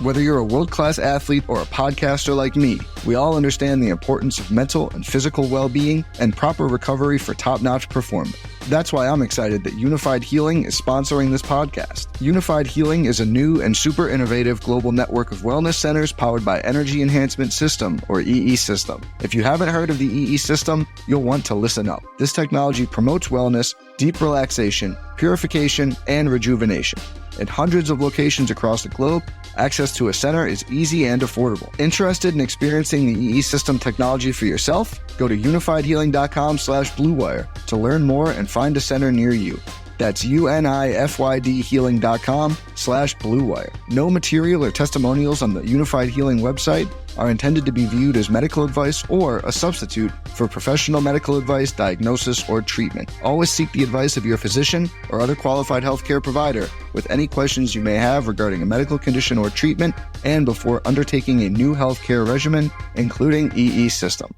Whether you're a world-class athlete or a podcaster like me, we all understand the importance of mental and physical well-being and proper recovery for top-notch performance. That's why I'm excited that Unified Healing is sponsoring this podcast. Unified Healing is a new and super innovative global network of wellness centers powered by Energy Enhancement System, or EE System. If you haven't heard of the EE System, you'll want to listen up. This technology promotes wellness, deep relaxation, purification, and rejuvenation. In hundreds of locations across the globe, access to a center is easy and affordable. Interested in experiencing the EE System technology for yourself? Go to unifiedhealing.com/bluewire to learn more and find a center near you. That's unifydhealing.com/bluewire. No material or testimonials on the Unified Healing website are intended to be viewed as medical advice or a substitute for professional medical advice, diagnosis, or treatment. Always seek the advice of your physician or other qualified healthcare provider with any questions you may have regarding a medical condition or treatment and before undertaking a new healthcare regimen, including EE System.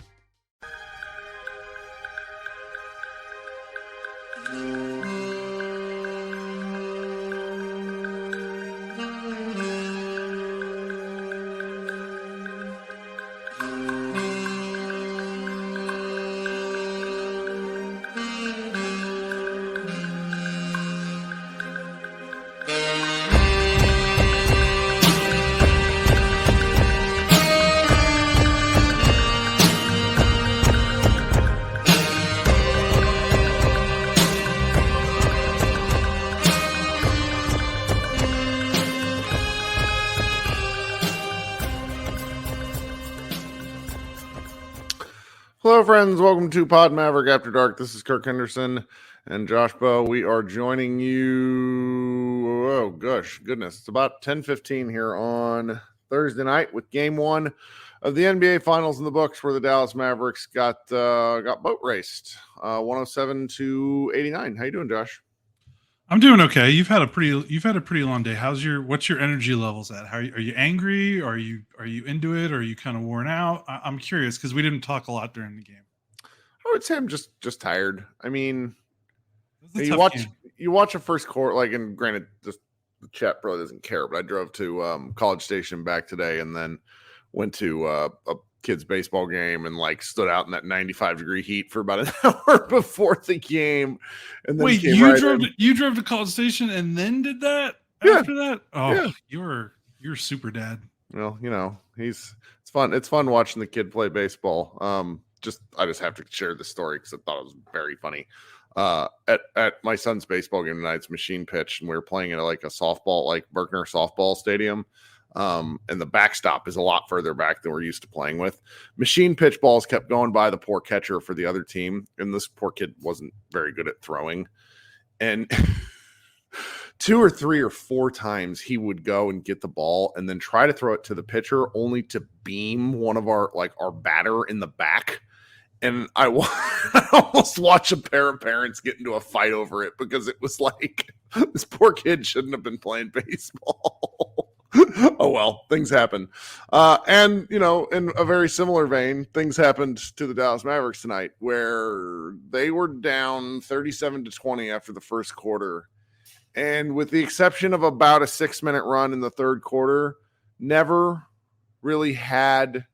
Hello, friends. Welcome to Pod Maverick After Dark. This is Kirk Henderson and Josh Bowe. We are joining you. Oh, goodness. It's about 10:15 here on Thursday night with Game 1 of the NBA Finals in the books, where the Dallas Mavericks got boat raced, 107-89. How you doing, Josh? I'm doing okay. You've had a pretty long day. What's your energy levels at? Are you angry? Are you into it? Or are you kind of worn out? I'm curious because we didn't talk a lot during the game. I would say I'm just tired. I mean, you watch a first quarter, and granted, the chat probably doesn't care, but I drove to College Station back today and then went to a kids baseball game and stood out in that 95-degree heat for about an hour before the game. And then wait, you drove to College Station and then did that after that? Oh, yeah. You're super dad. Well, it's fun. It's fun watching the kid play baseball. I just have to share this story because I thought it was very funny. At my son's baseball game tonight, it's machine pitch, and we were playing at a softball, Berkner softball stadium. And the backstop is a lot further back than we're used to playing with. Machine pitch balls kept going by the poor catcher for the other team, and this poor kid wasn't very good at throwing. And 2 or 3 or 4 times he would go and get the ball and then try to throw it to the pitcher, only to beam one of our batter in the back. And I almost watched a pair of parents get into a fight over it because it was this poor kid shouldn't have been playing baseball. Oh, well, things happen. And, in a very similar vein, things happened to the Dallas Mavericks tonight where they were down 37-20 after the first quarter. And with the exception of about a 6-minute run in the third quarter, never really in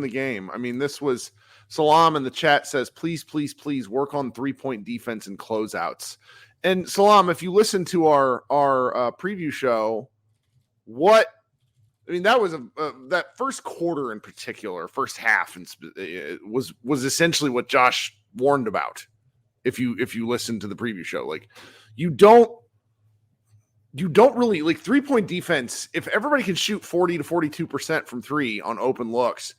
the game. I mean, this was Salam in the chat says, please, please, please work on 3-point defense and closeouts. And Salam, if you listen to our preview show, that was that first quarter in particular, first half, was essentially what Josh warned about. If you listen to the preview show, you don't really 3-point defense. If everybody can shoot 40 to 42% from 3 on open looks,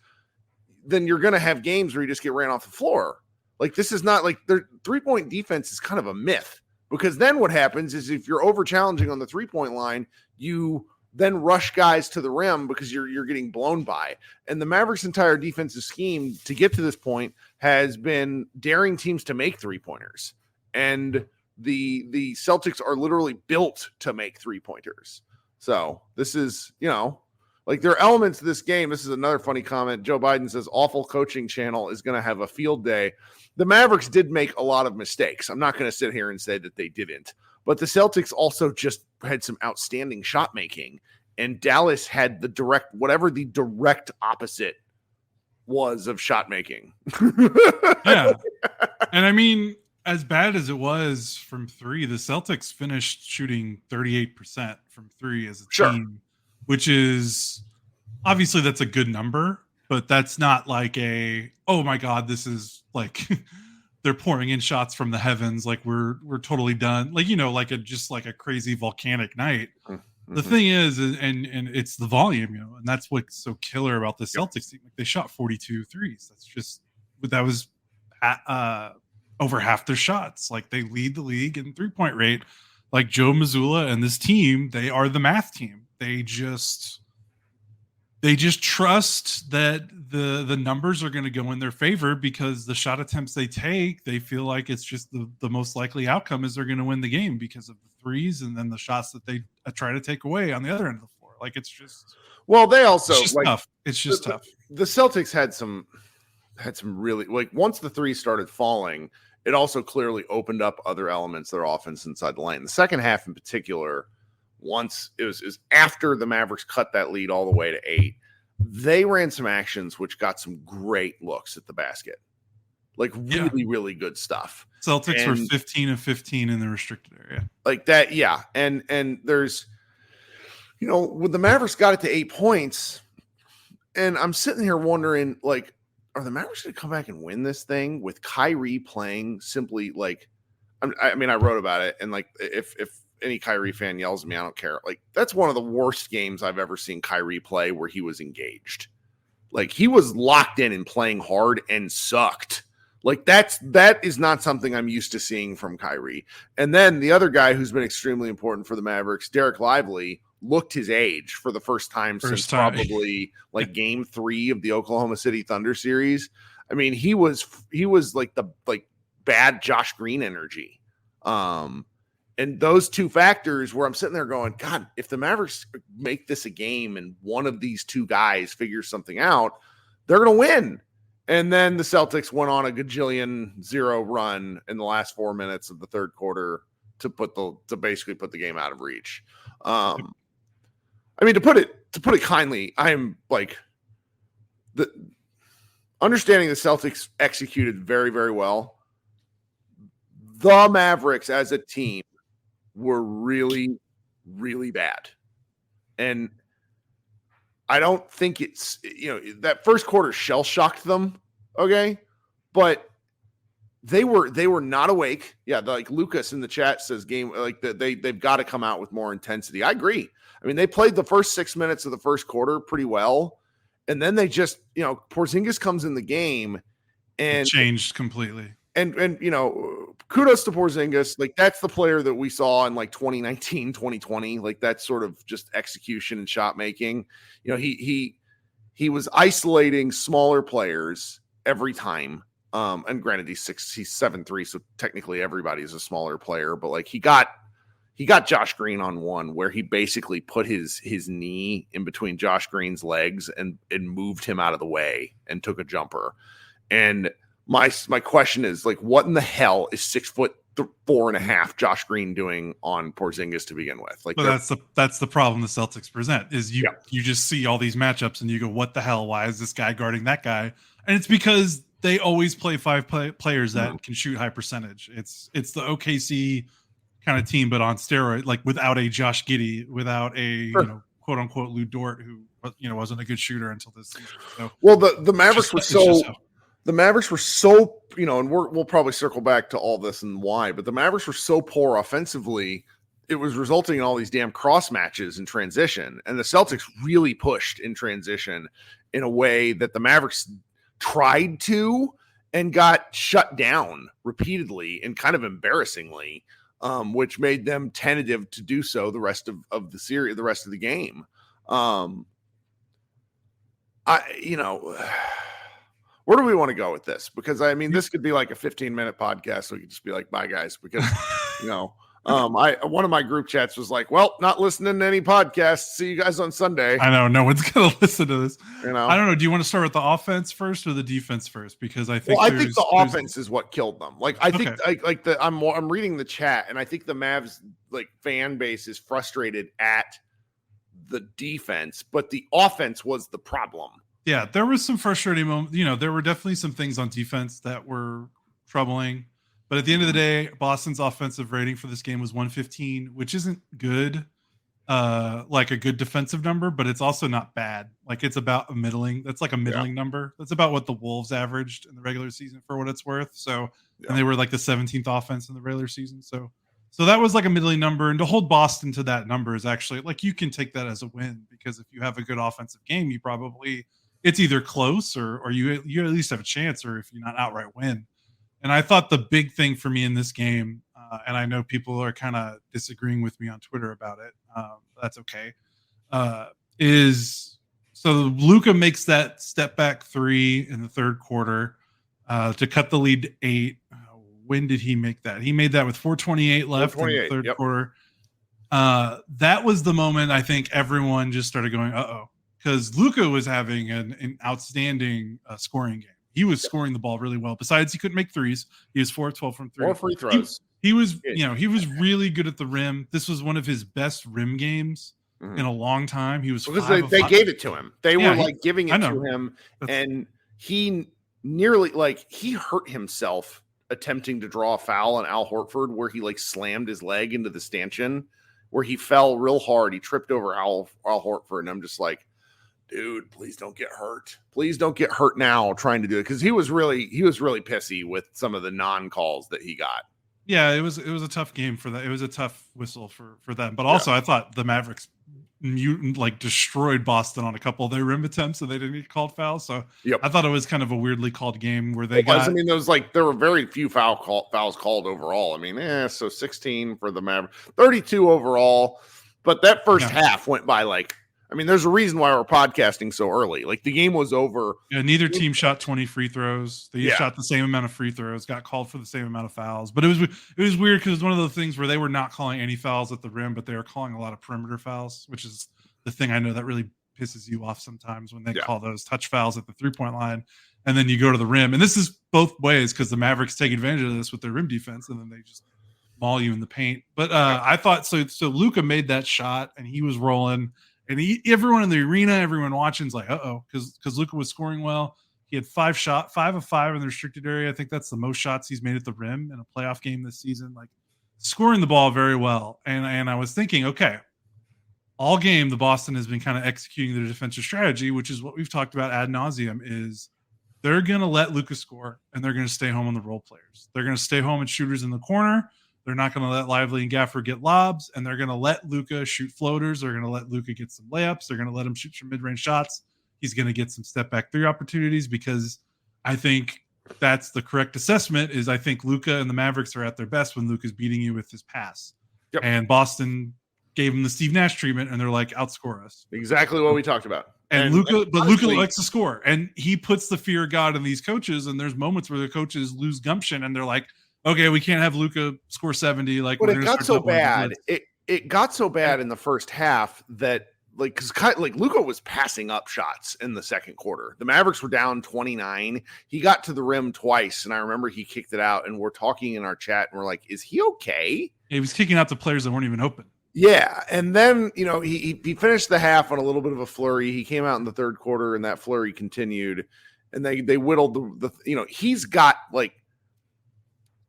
then you're going to have games where you just get ran off the floor. This is not their 3-point defense is kind of a myth. Because then what happens is if you're over challenging on the 3-point line, you then rush guys to the rim because you're getting blown by. And the Mavericks' entire defensive scheme to get to this point has been daring teams to make 3-pointers. And the Celtics are literally built to make 3-pointers. So this is, there are elements of this game. This is another funny comment. Joe Biden says awful coaching channel is going to have a field day. The Mavericks did make a lot of mistakes. I'm not going to sit here and say that they didn't, but the Celtics also just had some outstanding shot making, and Dallas had whatever the direct opposite was of shot making. Yeah. And I mean, as bad as it was from three, the Celtics finished shooting 38% from three as a team, which is obviously that's a good number, but that's not like oh my God, this is like they're pouring in shots from the heavens. Like we're totally done. Like, like a crazy volcanic night. The thing is, and it's the volume, and that's what's so killer about the Celtics team. Like they shot 42 threes. That was over half their shots. Like they lead the league in 3-point rate. Like Joe Mazzulla and this team, they are the math team. They just trust that the numbers are going to go in their favor because the shot attempts they take, they feel like it's just the most likely outcome is they're going to win the game because of the threes and then the shots that they try to take away on the other end of the floor. Like it's just they also tough. It's just tough. The Celtics had some really once the threes started falling, it also clearly opened up other elements of their offense inside the lane. The second half in particular, once it was after the Mavericks cut that lead all the way to 8, they ran some actions which got some great looks at the basket. Really, really good stuff. Celtics were 15 of 15 in the restricted area. Like that, yeah. And there's, when the Mavericks got it to 8 points, and I'm sitting here wondering, are the Mavericks going to come back and win this thing with Kyrie playing simply I wrote about it, and if any Kyrie fan yells at me, I don't care. That's one of the worst games I've ever seen Kyrie play where he was engaged. He was locked in and playing hard and sucked. That is not something I'm used to seeing from Kyrie. And then the other guy who's been extremely important for the Mavericks, Derek Lively, looked his age for the first time since probably game 3 of the Oklahoma City Thunder series. I mean, he was the bad Josh Green energy. And those two factors where I'm sitting there going, God, if the Mavericks make this a game and one of these two guys figures something out, they're going to win. And then the Celtics went on a gajillion-0 run in the last 4 minutes of the third quarter to basically put the game out of reach. To put it kindly, I'm understanding the Celtics executed very, very well. The Mavericks as a team were really, really bad. And I don't think it's, that first quarter shell shocked them. Okay. But they were not awake. Yeah. Lucas in the chat says they've got to come out with more intensity. I agree. I mean, they played the first 6 minutes of the first quarter pretty well. And then they just, Porzingis comes in the game and it changed completely. And kudos to Porzingis. That's the player that we saw in 2019, 2020. That sort of just execution and shot making. He was isolating smaller players every time. And granted, he's 7'3", so technically everybody's a smaller player. But he got Josh Green on one where he basically put his knee in between Josh Green's legs and moved him out of the way and took a jumper. And my question is what in the hell is 6'4.5" Josh Green doing on Porzingis to begin with? That's the problem the Celtics present is you just see all these matchups and you go, what the hell? Why is this guy guarding that guy? And it's because they always play five players that can shoot high percentage. It's the OKC kind of team, but on steroid, without a Josh Giddey, without a quote unquote Lou Dort, who wasn't a good shooter until this season. So, well, the Mavericks were the Mavericks were so, and we'll probably circle back to all this and why, but the Mavericks were so poor offensively, it was resulting in all these damn cross matches in transition. And the Celtics really pushed in transition in a way that the Mavericks tried to and got shut down repeatedly and kind of embarrassingly, which made them tentative to do so the rest of the series, the rest of the game. Where do we want to go with this? Because this could be like a 15-minute podcast. So we could just be like, bye guys, because, One of my group chats was like, well, not listening to any podcasts. See you guys on Sunday. I know no one's gonna listen to this. You know, I don't know. Do you want to start with the offense first or the defense first? Because I think the offense is what killed them. Like I think I'm reading the chat, and I think the Mavs like fan base is frustrated at the defense, but the offense was the problem. Yeah, there was some frustrating moments. There were definitely some things on defense that were troubling. But at the end of the day, Boston's offensive rating for this game was 115, which isn't good, like a good defensive number, but it's also not bad. Like it's about a middling. That's like a middling number. That's about what the Wolves averaged in the regular season for what it's worth. So, and they were like the 17th offense in the regular season. So that was like a middling number. And to hold Boston to that number is actually like you can take that as a win because if you have a good offensive game, it's either close or you at least have a chance, or if you're not outright win. And I thought the big thing for me in this game, and I know people are kind of disagreeing with me on Twitter about it, that's okay, is so Luka makes that step back 3 in the third quarter to cut the lead to 8. When did he make that? He made that with 4:28 left in the third quarter. That was the moment I think everyone just started going, uh-oh, because Luka was having an outstanding scoring game. He was scoring the ball really well. Besides, he couldn't make threes. He was 4 of 12 from 3. 4 free throws. He was, he was really good at the rim. This was one of his best rim games in a long time. He was because they gave it to him. They were like giving it to him, and he nearly he hurt himself attempting to draw a foul on Al Horford, where he like slammed his leg into the stanchion, where he fell real hard. He tripped over Al Horford, and I'm just like, dude, please don't get hurt. Please don't get hurt now trying to do it, because he was really pissy with some of the non-calls that he got. Yeah, it was a tough game for that. It was a tough whistle for them. But also, I thought the Mavericks destroyed Boston on a couple of their rim attempts, and they didn't get called fouls. So I thought it was kind of a weirdly called game where there were very few fouls called overall. I mean, so 16 for the Mavericks, 32 overall. But that first half went by there's a reason why we're podcasting so early. Like the game was over. Yeah, neither team shot 20 free throws. They shot the same amount of free throws, got called for the same amount of fouls. But it was weird because it was one of those things where they were not calling any fouls at the rim, but they were calling a lot of perimeter fouls, which is the thing I know that really pisses you off sometimes when they call those touch fouls at the 3-point line. And then you go to the rim. And this is both ways because the Mavericks take advantage of this with their rim defense, and then they just maul you in the paint. But I thought so Luka made that shot, and he was rolling. And everyone in the arena, everyone watching is like, uh-oh, because Luka was scoring well. He had 5 of 5 in the restricted area. I think that's the most shots he's made at the rim in a playoff game this season. Like scoring the ball very well. And I was thinking, okay, all game the Boston has been kind of executing their defensive strategy, which is what we've talked about ad nauseum, is they're going to let Luka score and they're going to stay home on the role players. They're going to stay home and shooters in the corner. They're not going to let Lively and Gaffer get lobs, and they're going to let Luka shoot floaters. They're going to let Luka get some layups. They're going to let him shoot some mid-range shots. He's going to get some step-back 3 opportunities, because I think that's the correct assessment. Is I think Luka and the Mavericks are at their best when Luka's beating you with his pass. Yep. And Boston gave him the Steve Nash treatment, and they're like, outscore us. Exactly what we talked about. And Luka likes to score, and he puts the fear of God in these coaches. And there's moments where the coaches lose gumption, and they're like, okay, we can't have Luka score 70. But it got so bad. It got so bad in the first half that because Luka was passing up shots in the second quarter. The Mavericks were down 29. He got to the rim twice, and I remember he kicked it out. And we're talking in our chat, and we're like, "Is he okay?" He was kicking out to players that weren't even open. Yeah, and then he finished the half on a little bit of a flurry. He came out in the third quarter, and that flurry continued. And they whittled the he's got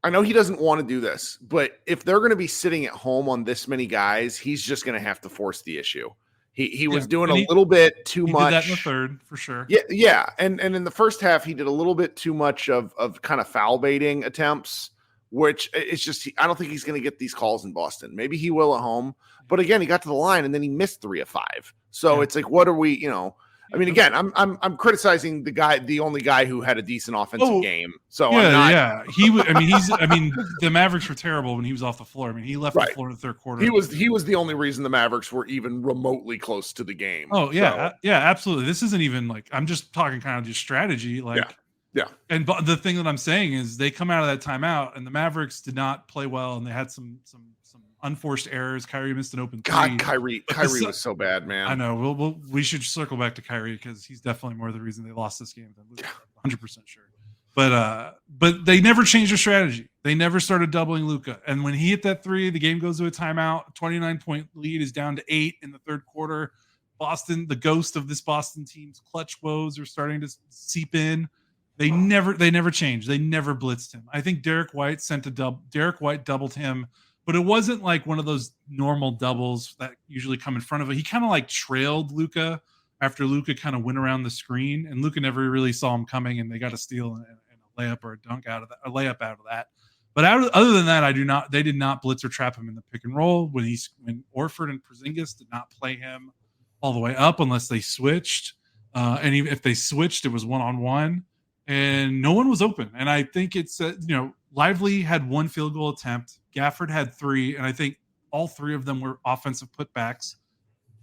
I know he doesn't want to do this, but if they're going to be sitting at home on this many guys, he's just going to have to force the issue. He was doing a little bit too much. Did that in the third, for sure. Yeah. And in the first half, he did a little bit too much of kind of foul baiting attempts, which it's just I don't think he's going to get these calls in Boston. Maybe he will at home. But again, he got to the line and then he missed 3 of 5. So it's like, what are we, I mean, again, I'm criticizing the only guy who had a decent offensive game. So the Mavericks were terrible when he was off the floor. I mean, he left the floor in the third quarter. He was the only reason the Mavericks were even remotely close to the game. Oh yeah, absolutely. This isn't even I'm just talking kind of just strategy. Yeah. And the thing that I'm saying is they come out of that timeout and the Mavericks did not play well, and they had some unforced errors. Kyrie missed an open three. God, Kyrie was so bad, man. I know. We should circle back to Kyrie because he's definitely more the reason they lost this game than Luka. 100% sure. But they never changed their strategy. They never started doubling Luka. And when he hit that three, the game goes to a timeout. 29-point lead is down to 8 in the third quarter. Boston, the ghost of this Boston team's clutch woes are starting to seep in. They never changed. They never blitzed him. I think Derek White doubled him, but it wasn't like one of those normal doubles that usually come in front of it. He kind of like trailed Luka after Luka kind of went around the screen, and Luka never really saw him coming, and they got a steal and a layup or a dunk out of that, a layup out of that. But other than that, they did not blitz or trap him in the pick and roll when Orford and Porzingis did not play him all the way up unless they switched. And even if they switched, it was one-on-one. And no one was open. And I think it's, Lively had 1 field goal attempt. Gafford had 3. And I think all 3 of them were offensive putbacks.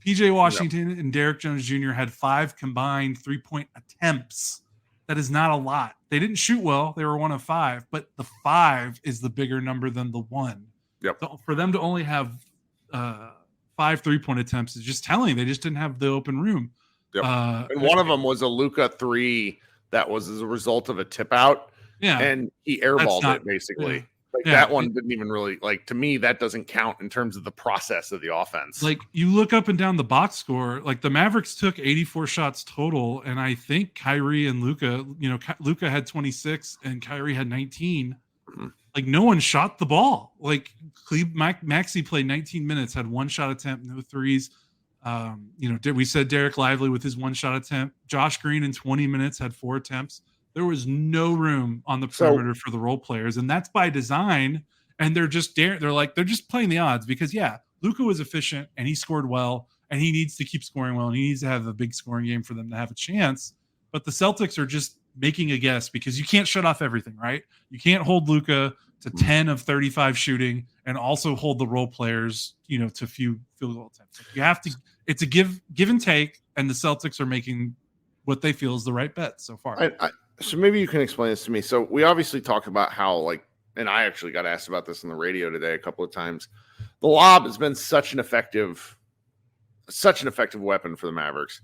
PJ Washington and Derek Jones Jr. had 5 combined 3-point attempts. That is not a lot. They didn't shoot well. They were 1 of 5. But the 5 is the bigger number than the 1. Yep. So for them to only have 5 3-point attempts is just telling. They just didn't have the open room. Yep. And one of them was a Luka 3 that was as a result of a tip out. Yeah. And he airballed it basically. Yeah. That one didn't even really, to me, that doesn't count in terms of the process of the offense. Like, you look up and down the box score, like the Mavericks took 84 shots total. And I think Kyrie and Luka, Luka had 26 and Kyrie had 19. Mm-hmm. Like, no one shot the ball. Like, Maxey played 19 minutes, had 1 shot attempt, no threes. We said Derek Lively with his 1 shot attempt. Josh Green in 20 minutes had 4 attempts. There was no room on the perimeter for the role players, and that's by design. And they're just playing the odds because Luka was efficient and he scored well, and he needs to keep scoring well, and he needs to have a big scoring game for them to have a chance. But the Celtics are just making a guess because you can't shut off everything, right? You can't hold Luka to 10 of 35 shooting and also hold the role players, to few field goal attempts. You have to. It's a give and take, and the Celtics are making what they feel is the right bet so far. So maybe you can explain this to me. So we obviously talk about how, and I actually got asked about this on the radio today a couple of times. The lob has been such an effective weapon for the Mavericks.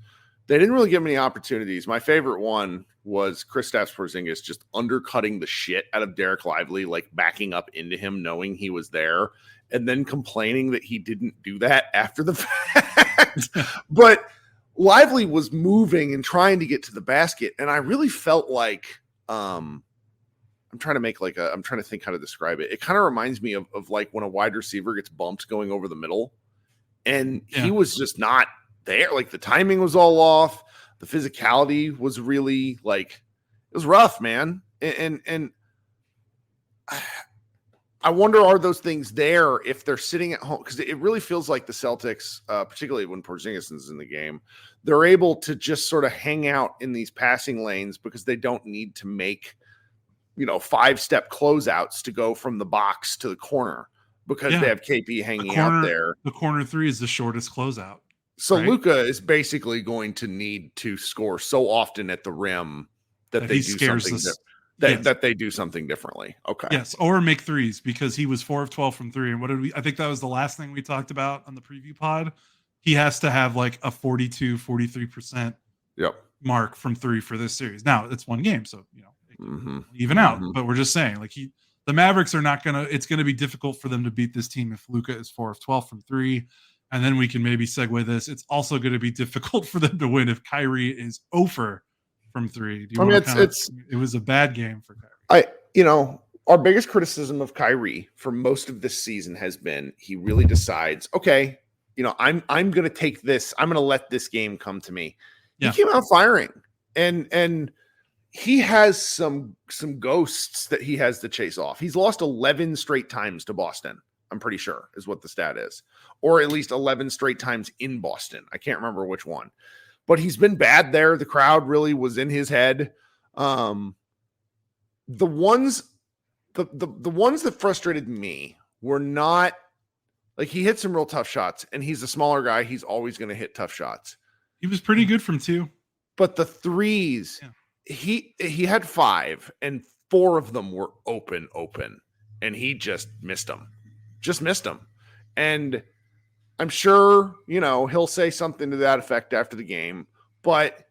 They didn't really give many opportunities. My favorite one was Kristaps Porzingis just undercutting the shit out of Derek Lively, backing up into him, knowing he was there, and then complaining that he didn't do that after the fact. But Lively was moving and trying to get to the basket, and I really felt like I'm trying to think how to describe it. It kind of reminds me of when a wide receiver gets bumped going over the middle, and he was just not there. The timing was all off. The physicality was really it was rough, man. And I wonder, are those things there if they're sitting at home? Because it really feels like the Celtics, particularly when Porzingis is in the game, they're able to just sort of hang out in these passing lanes because they don't need to make, 5-step closeouts to go from the box to the corner because they have KP hanging out there. The corner 3 is the shortest closeout. So right? Luka is basically going to need to score so often at the rim that they do something that they do something differently. Okay. Yes, or make threes because he was 4 of 12 from 3. And I think that was the last thing we talked about on the preview pod. He has to have a 43% mark from 3 for this series. Now, it's one game, so it can even out. But we're just saying, the Mavericks are not it's gonna be difficult for them to beat this team if Luka is 4 of 12 from 3. And then we can maybe segue this. It's also going to be difficult for them to win if Kyrie is over from 3. It was a bad game for Kyrie. Our biggest criticism of Kyrie for most of this season has been he really decides, okay, I'm going to take this. I'm going to let this game come to me. Yeah. He came out firing, and he has some ghosts that he has to chase off. He's lost 11 straight times to Boston. I'm pretty sure is what the stat is, or at least 11 straight times in Boston. I can't remember which one, but he's been bad there. The crowd really was in his head. The ones that frustrated me were not he hit some real tough shots, and he's a smaller guy. He's always going to hit tough shots. He was pretty good from 2, but the threes, he had 5 and 4 of them were open, and he just missed them. And I'm sure, he'll say something to that effect after the game, but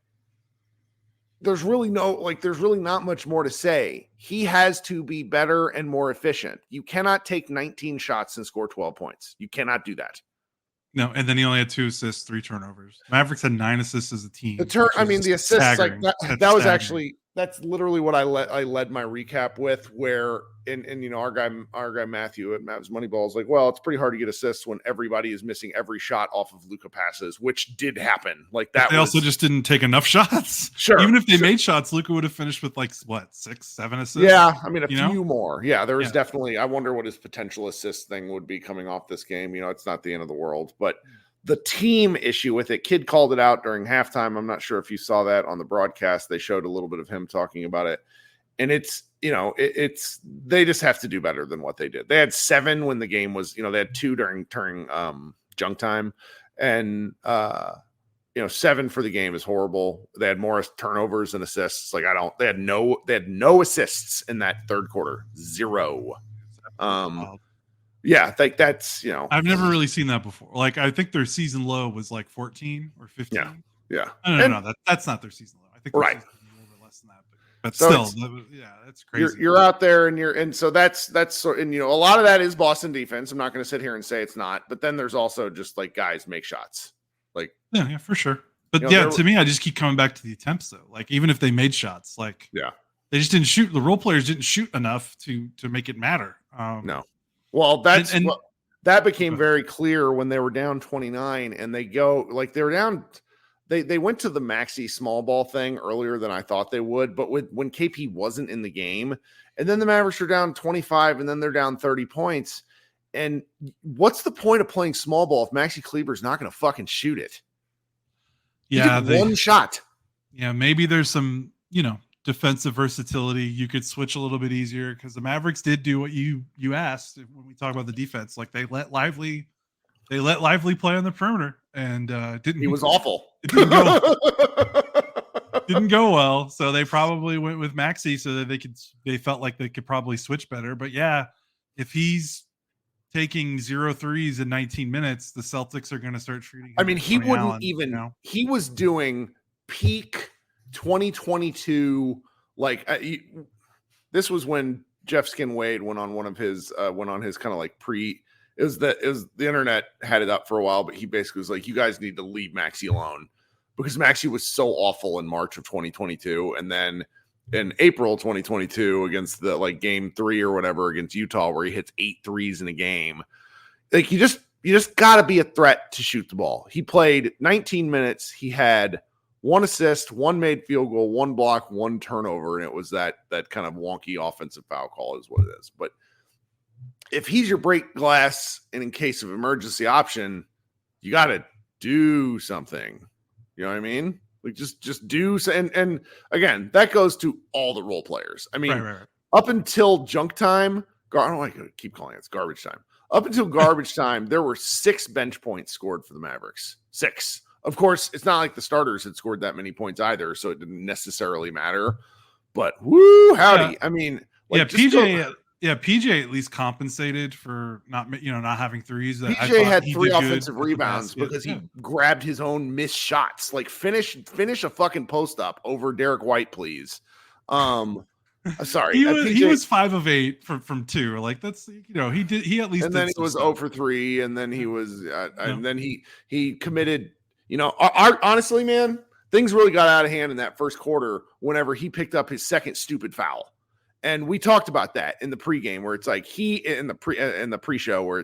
there's really not much more to say. He has to be better and more efficient. You cannot take 19 shots and score 12 points. You cannot do that. No, and then he only had 2 assists, 3 turnovers. Mavericks had 9 assists as a team. The assists, that's literally what I led my recap with, where and our guy Matthew at Mavs Moneyball is like, well, it's pretty hard to get assists when everybody is missing every shot off of Luka passes, which did happen. Like that. They also just didn't take enough shots. Sure. Even if they made shots, Luka would have finished with 6, 7 assists. Yeah, a few more. Yeah, there is definitely. I wonder what his potential assist thing would be coming off this game. It's not the end of the world, but the team issue with it, Kid called it out during halftime. I'm not sure if you saw that on the broadcast. They showed a little bit of him talking about it. And it's, they just have to do better than what they did. They had 7 when the game was, they had 2 during junk time. And, 7 for the game is horrible. They had more turnovers than assists. They had no assists in that third quarter. 0. Yeah, that's, I've never really seen that before. I think their season low was 14 or 15. Yeah. No, that's not their season low. I think right. A little bit less than that. But so still, that's crazy. You're out there and so that's a lot of that is Boston defense. I'm not going to sit here and say it's not, but then there's also just guys make shots. Yeah, for sure. But to me, I just keep coming back to the attempts though. Even if they made shots, they just didn't shoot. The role players didn't shoot enough to make it matter. No. Well, that became very clear when they were down 29 and they go they were down. They went to the maxi small ball thing earlier than I thought they would, but when KP wasn't in the game, and then the Mavericks are down 25 and then they're down 30 points. And what's the point of playing small ball if Maxi Kleber's not going to fucking shoot it? Yeah, one shot. Yeah, maybe there's some, defensive versatility. You could switch a little bit easier because the Mavericks did do what you asked when we talk about the defense. They let Lively play on the perimeter and didn't. He was awful. It didn't go well. So they probably went with Maxi so that they felt like they could probably switch better. But yeah, if he's taking 0 threes in 19 minutes, the Celtics are going to start treating him. He wouldn't even. He was doing peak 2022. This was when Jeff Skin Wade went on his kind of pre. It was the internet had it up for a while, but he basically was like, you guys need to leave Maxi alone because Maxi was so awful in March of 2022. And then in April 2022 against the game 3 or whatever against Utah, where he hits 8 threes in a game, you just gotta be a threat to shoot the ball. He played 19 minutes. He had 1 assist, 1 made field goal, 1 block, 1 turnover. And it was that kind of wonky offensive foul call is what it is. But if he's your break glass and in case of emergency option, you got to do something. You know what I mean? Just do. And again, that goes to all the role players. Right. Up until junk time, I don't like to keep calling it. It's garbage time. Up until garbage time, there were 6 bench points scored for the Mavericks. 6. Of course, it's not like the starters had scored that many points either, so it didn't necessarily matter. But woo, howdy! Yeah. PJ at least compensated for not having threes. PJ had 3 offensive rebounds because he grabbed his own missed shots. Finish a fucking post up over Derek White, please. Sorry, he was 5 of 8 from 2. That's he at least. And then he was 0 for 3, and then he was and then he committed. Honestly, man, things really got out of hand in that first quarter whenever he picked up his second stupid foul. And we talked about that in the pregame where it's he in the pre-show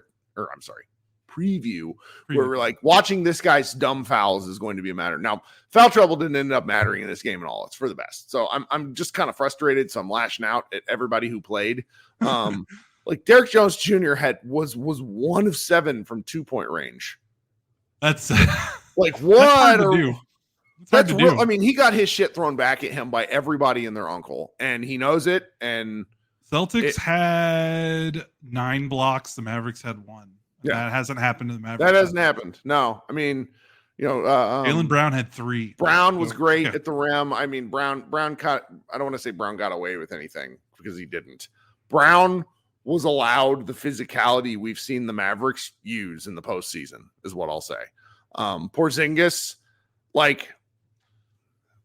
preview where we're watching this guy's dumb fouls is going to be a matter. Now, foul trouble didn't end up mattering in this game at all. It's for the best. So I'm just kind of frustrated. So I'm lashing out at everybody who played. Derek Jones Jr. was 1 of 7 from 2-point range. That's what? That's real. He got his shit thrown back at him by everybody and their uncle, and he knows it. And Celtics had 9 blocks. The Mavericks had 1. Yeah, that hasn't happened to the Mavericks. That hasn't happened. No, Jaylen Brown had 3. Brown was great at the rim. Brown got. I don't want to say Brown got away with anything because he didn't. Brown was allowed the physicality we've seen the Mavericks use in the postseason, is what I'll say. Porzingis, like,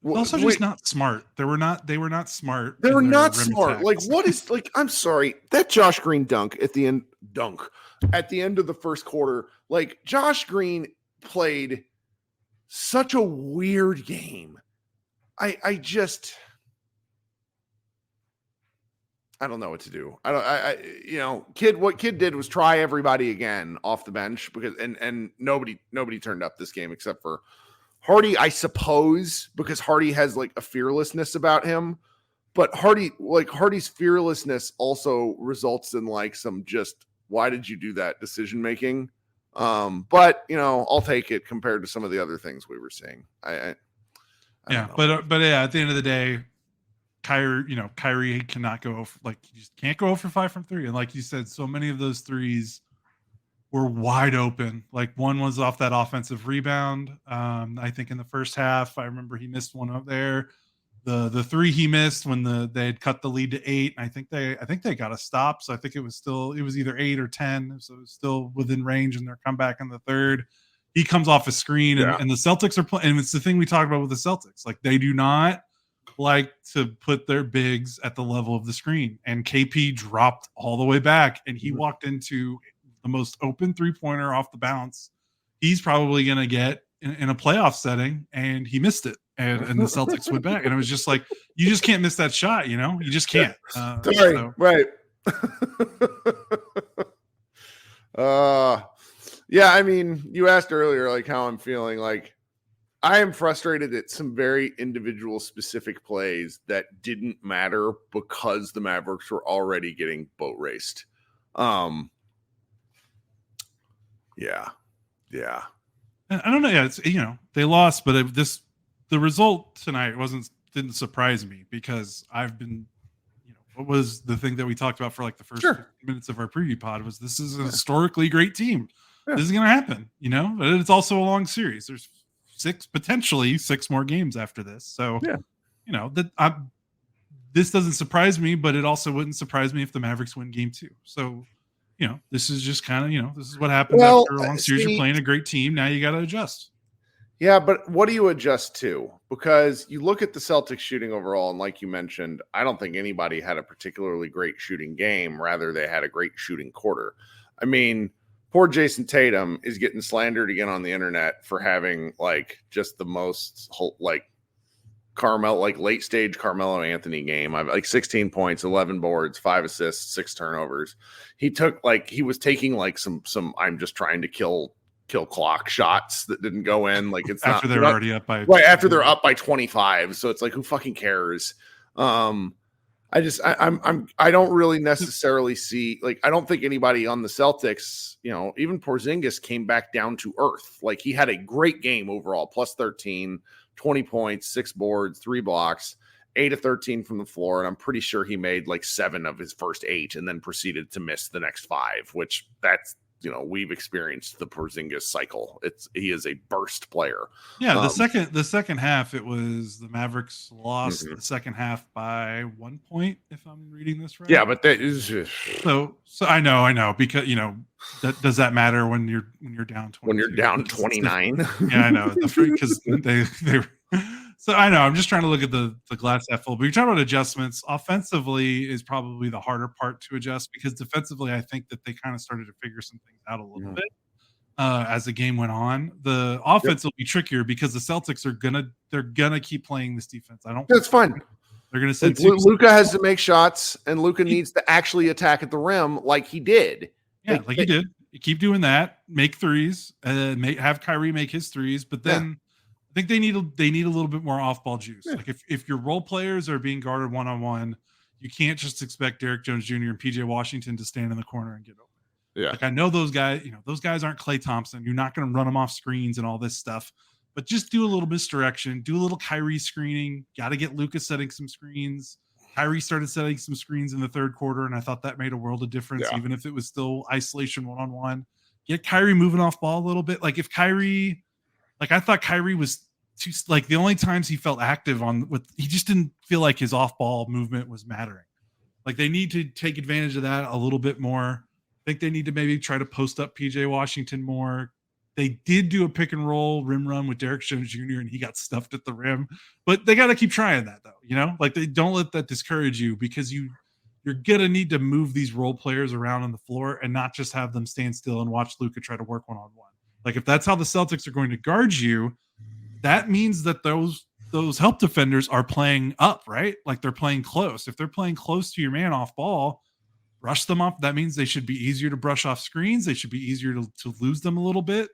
also just not smart. They were not smart. They were not smart. Attacks. Like, what is, like, I'm sorry, that Josh Green dunk at the end of the first quarter, like, Josh Green played such a weird game. I don't know what to do. What Kid did was try everybody again off the bench because and nobody turned up this game except for Hardy, I suppose, because Hardy has like a fearlessness about him, but Hardy's fearlessness also results in like some just, why did you do that decision making? But I'll take it compared to some of the other things we were seeing. I but at the end of the day, Kyrie cannot go, like, you just can't go for 5 from 3. And like you said, so many of those threes were wide open. Like, one was off that offensive rebound. I think in the first half, I remember he missed one up there. The 3 he missed when they had cut the lead to 8. I think they got a stop. So I think it was either 8 or 10. So it was still within range in their comeback in the third. He comes off a screen and the Celtics are playing. And it's the thing we talked about with the Celtics. Like, they do not like to put their bigs at the level of the screen. And KP dropped all the way back and he walked into the most open 3-pointer off the bounce he's probably going to get in a playoff setting, and he missed it. And the Celtics went back. And it was just like, you just can't miss that shot, you just can't. Right. Yeah, I mean, you asked earlier, like, how I'm feeling. Like, I am frustrated at some very individual specific plays that didn't matter because the Mavericks were already getting boat raced. Yeah. And I don't know. Yeah, it's, they lost, but the result tonight didn't surprise me because I've been, what was the thing that we talked about for like the first 15 minutes of our preview pod was this is a historically great team. Yeah. This is going to happen, but it's also a long series. There's potentially six more games after this. So, this doesn't surprise me, but it also wouldn't surprise me if the Mavericks win game 2. So, this is just kind of, this is what happens after a long series. You're playing a great team. Now you got to adjust. Yeah, but what do you adjust to? Because you look at the Celtics shooting overall, and like you mentioned, I don't think anybody had a particularly great shooting game. Rather, they had a great shooting quarter. I mean, poor Jason Tatum is getting slandered again on the internet for having like just the most late stage Carmelo Anthony game. I've like 16 points, 11 boards, 5 assists, 6 turnovers. He was taking some I'm just trying to kill clock shots that didn't go in. Like, it's after they're already up by after they're up by 25. So it's like, who fucking cares? I don't really necessarily see, like, I don't think anybody on the Celtics, even Porzingis came back down to earth. Like, he had a great game overall, plus 13, 20 points, 6 boards, 3 blocks, 8 of 13 from the floor. And I'm pretty sure he made like 7 of his first 8 and then proceeded to miss the next 5, which that's, we've experienced the Porzingis cycle. He is a burst player. Yeah. The second half, it was the Mavericks lost the second half by 1 point, if I'm reading this right. Yeah, but that is just... so I know because does that matter when you're down 20? When you're down 29? Yeah, I know. Because they so I know. I'm just trying to look at the glass half full. But you're talking about adjustments. Offensively is probably the harder part to adjust because defensively, I think that they kind of started to figure some things out a little bit as the game went on. The offense will be trickier because the Celtics they're gonna keep playing this defense. That's fine. They're gonna send Luka has to make shots, and Luka needs to actually attack at the rim like he did. Yeah, like he did. You keep doing that. Make threes, and have Kyrie make his threes, but then. Yeah. I think they need a little bit more off-ball juice. Yeah. Like if your role players are being guarded one-on-one, you can't just expect Derrick Jones Jr. and PJ Washington to stand in the corner and get open. Yeah. Like, I know those guys, those guys aren't Klay Thompson. You're not going to run them off screens and all this stuff, but just do a little misdirection, do a little Kyrie screening. Got to get Luka setting some screens. Kyrie started setting some screens in the third quarter, and I thought that made a world of difference, even if it was still isolation one-on-one. Get Kyrie moving off ball a little bit. Like, if Kyrie... Like, I thought Kyrie was too, like, the only times he felt active he just didn't feel like his off-ball movement was mattering. Like they need to take advantage of that a little bit more. I think they need to maybe try to post up PJ Washington more. They did do a pick and roll rim run with Derek Jones Jr. and he got stuffed at the rim, but they got to keep trying that though. Like they don't let that discourage you because you're going to need to move these role players around on the floor and not just have them stand still and watch Luka try to work one-on-one. Like if that's how the Celtics are going to guard you, that means that those help defenders are playing up, right? Like they're playing close. If they're playing close to your man off ball, brush them off. That means they should be easier to brush off screens. They should be easier to lose them a little bit.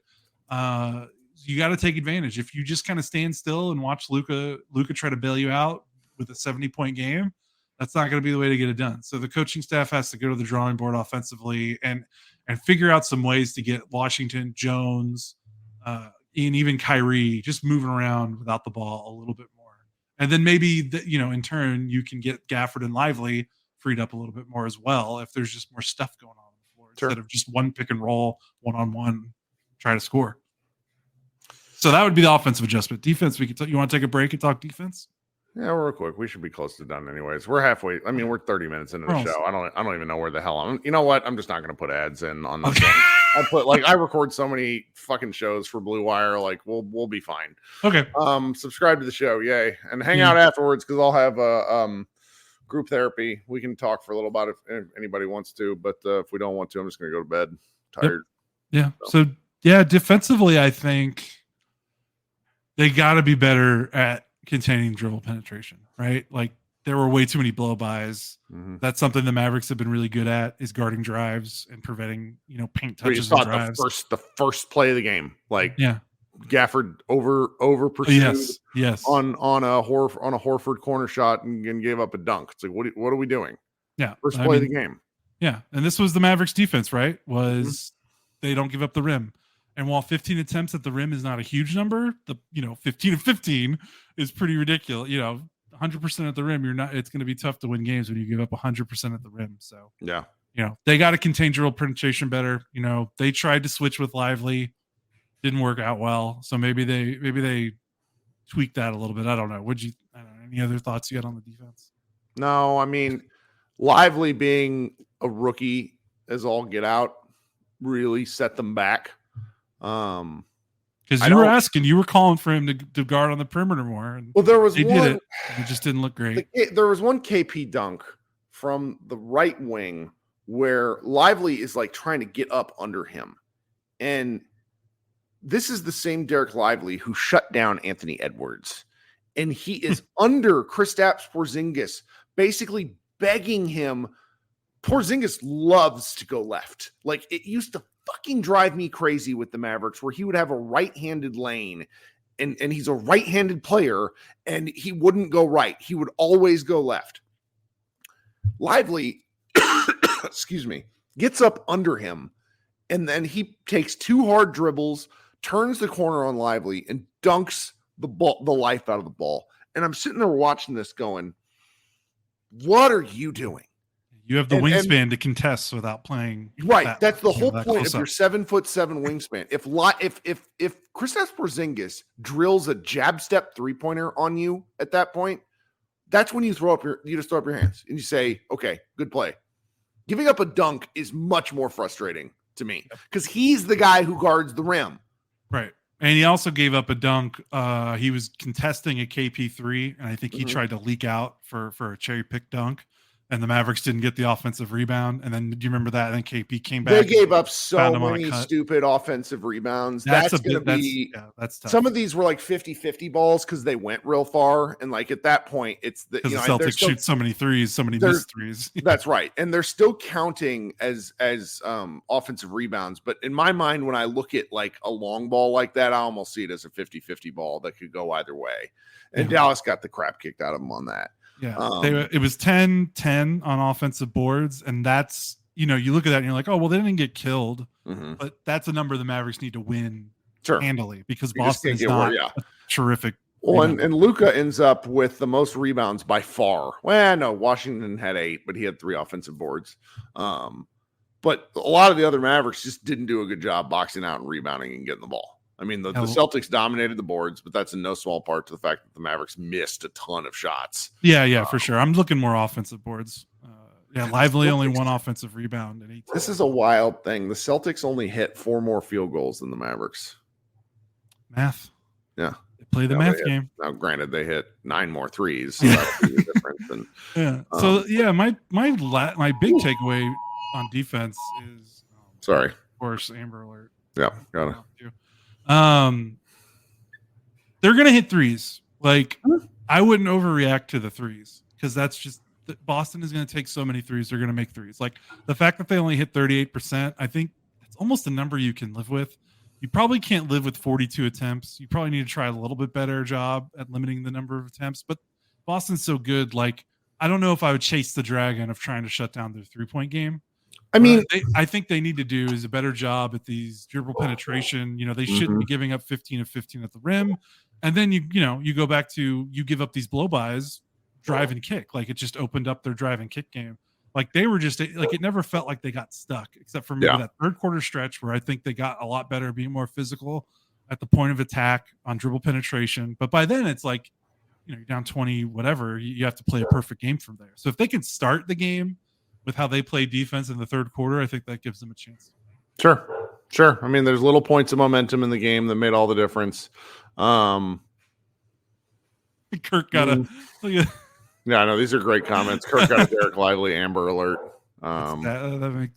You got to take advantage. If you just kind of stand still and watch Luka try to bail you out with a 70-point game, that's not going to be the way to get it done. So the coaching staff has to go to the drawing board offensively and figure out some ways to get Washington, Jones, and even Kyrie just moving around without the ball a little bit more. And then maybe, in turn, you can get Gafford and Lively freed up a little bit more as well if there's just more stuff going on the floor instead of just one pick and roll, one-on-one, try to score. So that would be the offensive adjustment. Defense, you want to take a break and talk defense? Yeah, real quick. We should be close to done anyways. We're halfway. I mean, we're 30 minutes into the show. I don't even know where the hell I'm. You know what? I'm just not going to put ads in on this thing. I record so many fucking shows for Blue Wire. Like we'll be fine. Okay. Subscribe to the show, yay, and hang out afterwards because I'll have group therapy. We can talk for a little bit if anybody wants to, but if we don't want to, I'm just going to go to bed. Tired. Yep. Yeah. So defensively, I think they got to be better at containing dribble penetration, right? Like there were way too many blow-bys. Mm-hmm. That's something the Mavericks have been really good at is guarding drives and preventing, paint touches and drives. The first play of the game, Gafford over pursued yes. on a Horford corner shot and gave up a dunk. It's like what are we doing? Yeah. First play of the game. Yeah. And this was the Mavericks defense, right? They don't give up the rim. And while 15 attempts at the rim is not a huge number, 15 of 15 is pretty ridiculous. 100% at the rim, it's going to be tough to win games when you give up 100% at the rim. So, they got to contain dribble penetration better. They tried to switch with Lively, didn't work out well. So maybe they tweaked that a little bit. I don't know. Any other thoughts you had on the defense? No, I mean, Lively being a rookie as all get out really set them back. Because you were calling for him to guard on the perimeter more. And there was did it. It just didn't look great. There was one KP dunk from the right wing where Lively is like trying to get up under him. And this is the same Derek Lively who shut down Anthony Edwards. And he is under Kristaps Porzingis, basically begging him. Porzingis loves to go left. Like it used to fucking drive me crazy with the Mavericks where he would have a right-handed lane and he's a right-handed player and he wouldn't go right. He would always go left. Lively, gets up under him and then he takes two hard dribbles, turns the corner on Lively and dunks the life out of the ball. And I'm sitting there watching this going, what are you doing? You have the wingspan to contest without playing. Right. That's the whole point of your 7'7" wingspan. If Kristaps Porzingis drills a jab step 3-pointer on you at that point, that's when you just throw up your hands and you say, okay, good play. Giving up a dunk is much more frustrating to me because he's the guy who guards the rim. Right. And he also gave up a dunk. He was contesting a KP3 and I think he tried to leak out for a cherry pick dunk. And the Mavericks didn't get the offensive rebound. And then do you remember that? And then KP came back. They gave up so many stupid offensive rebounds. That's going to be that's tough. Some of these were like 50-50 balls because they went real far. And like at that point, it's the Celtics shoot so many threes, so many missed threes. That's right. And they're still counting as offensive rebounds. But in my mind, when I look at like a long ball like that, I almost see it as a 50-50 ball that could go either way. And Dallas got the crap kicked out of them on that. Yeah, it was 10-10 on offensive boards, and that's you look at that and you're like, oh well, they didn't get killed, but that's a number the Mavericks need to win handily because Boston is not terrific. Well, and Luka ends up with the most rebounds by far. Well, no, Washington had 8, but he had 3 offensive boards. But a lot of the other Mavericks just didn't do a good job boxing out and rebounding and getting the ball. I mean, the Celtics dominated the boards, but that's in no small part to the fact that the Mavericks missed a ton of shots. Yeah, for sure. I'm looking more offensive boards. Yeah, Lively only one offensive rebound in 18. This is a wild thing. The Celtics only hit 4 more field goals than the Mavericks. Math. Yeah. They play the math game. Now, granted, they hit 9 more threes. So that's really different than, yeah. So, my big takeaway on defense is, sorry. Of course, Amber Alert. Yeah, got it. They're going to hit threes. Like, I wouldn't overreact to the threes because that's just Boston is going to take so many threes. They're going to make threes. Like the fact that they only hit 38%, I think it's almost a number you can live with. You probably can't live with 42 attempts. You probably need to try a little bit better job at limiting the number of attempts. But Boston's so good. Like, I don't know if I would chase the dragon of trying to shut down their 3-point game. I mean, I think they need to do is a better job at these dribble penetration. They shouldn't be giving up 15 of 15 at the rim. And then you go back to, you give up these blow-bys, drive and kick. Like, it just opened up their drive and kick game. Like, they were just like, it never felt like they got stuck, except for maybe that third quarter stretch where I think they got a lot better, being more physical at the point of attack on dribble penetration. But by then it's like, you're down 20, whatever, you have to play a perfect game from there. So if they can start the game with how they play defense in the third quarter, I think that gives them a chance. Sure. I mean, there's little points of momentum in the game that made all the difference. Kirk got a yeah, I know these are great comments. Kirk got a Derek Lively Amber Alert. And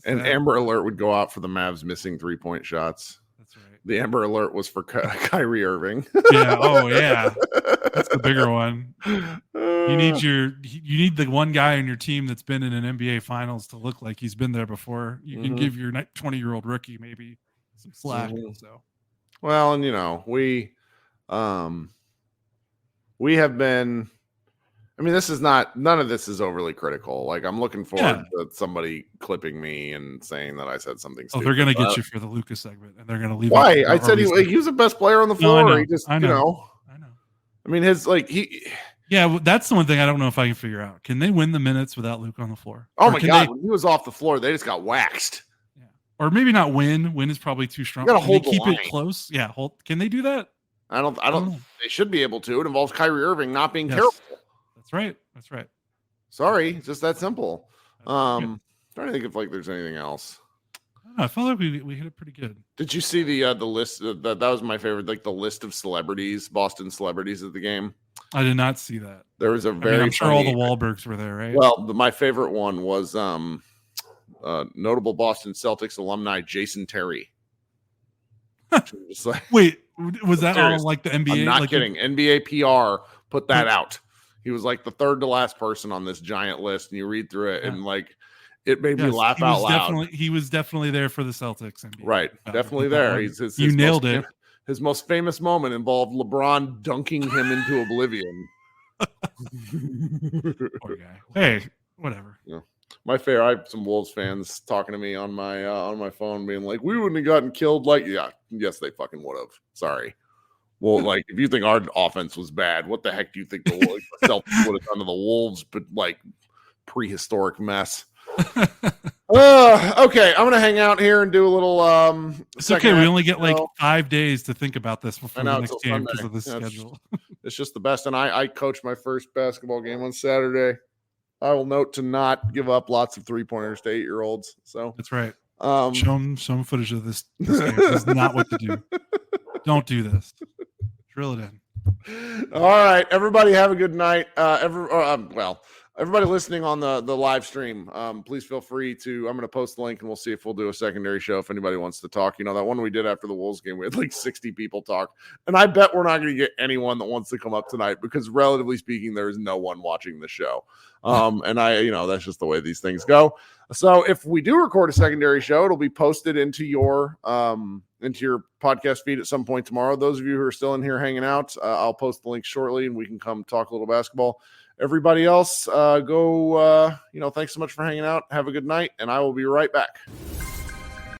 Amber Alert would go out for the Mavs missing 3-point shots. That's right. The Amber Alert was for Kyrie Irving. Yeah. Oh, yeah. That's the bigger one. You need the one guy on your team that's been in an NBA Finals to look like he's been there before. You can give your 20-year-old rookie maybe some slack. So, well, and we have been. I mean, none of this is overly critical. Like, I'm looking forward to somebody clipping me and saying that I said something stupid. They're going to get you for the Lucas segment, and they're going to leave. Why? I said he was the best player on the floor. No, I know. He just, I know. I mean, Yeah, that's the one thing I don't know if I can figure out. Can they win the minutes without Luke on the floor? Oh, my God. When he was off the floor, they just got waxed. Yeah. Or maybe not win. Win is probably too strong. You got to hold the keep line. it close. Yeah, Can they do that? I don't they should be able to. It involves Kyrie Irving not being careful. That's right. Sorry, it's just that simple. Trying to think if there's anything else. I felt like we hit it pretty good. Did you see the list? That was my favorite, the list of celebrities, Boston celebrities at the game. I did not see that. There was I'm sure all the Wahlbergs were there, right? Well, my favorite one was notable Boston Celtics alumni Jason Terry. Wait, was that all the NBA? I'm not kidding. NBA PR put that out. He was the third to last person on this giant list, and you read through it, and it made me laugh out loud. He was definitely there for the Celtics. NBA. Right, definitely there. You nailed it. His most famous moment involved LeBron dunking him into oblivion. Poor guy. Hey, whatever. Yeah. My favorite. I have some Wolves fans talking to me on my phone, being like, "We wouldn't have gotten killed." Yes, they fucking would have. Sorry. Well, if you think our offense was bad, what the heck do you think the Celtics would have done to the Wolves? But prehistoric mess. Okay, I'm gonna hang out here and do a little. It's okay. We only get 5 days to think about this before the next game because of the schedule. It's just the best. And I coached my first basketball game on Saturday. I will note to not give up lots of 3-pointers to 8-year-olds. So that's right. Show them some footage of this game. This is not what to do. Don't do this. Drill it in. All right, everybody have a good night. Everybody listening on the live stream, please feel free to. I'm going to post the link and we'll see if we'll do a secondary show if anybody wants to talk. That one we did after the Wolves game, we had 60 people talk, and I bet we're not going to get anyone that wants to come up tonight because, relatively speaking, there is no one watching the show. And that's just the way these things go. So if we do record a secondary show, it'll be posted into your podcast feed at some point tomorrow. Those of you who are still in here hanging out, I'll post the link shortly and we can come talk a little basketball. Everybody else, thanks so much for hanging out. Have a good night, and I will be right back.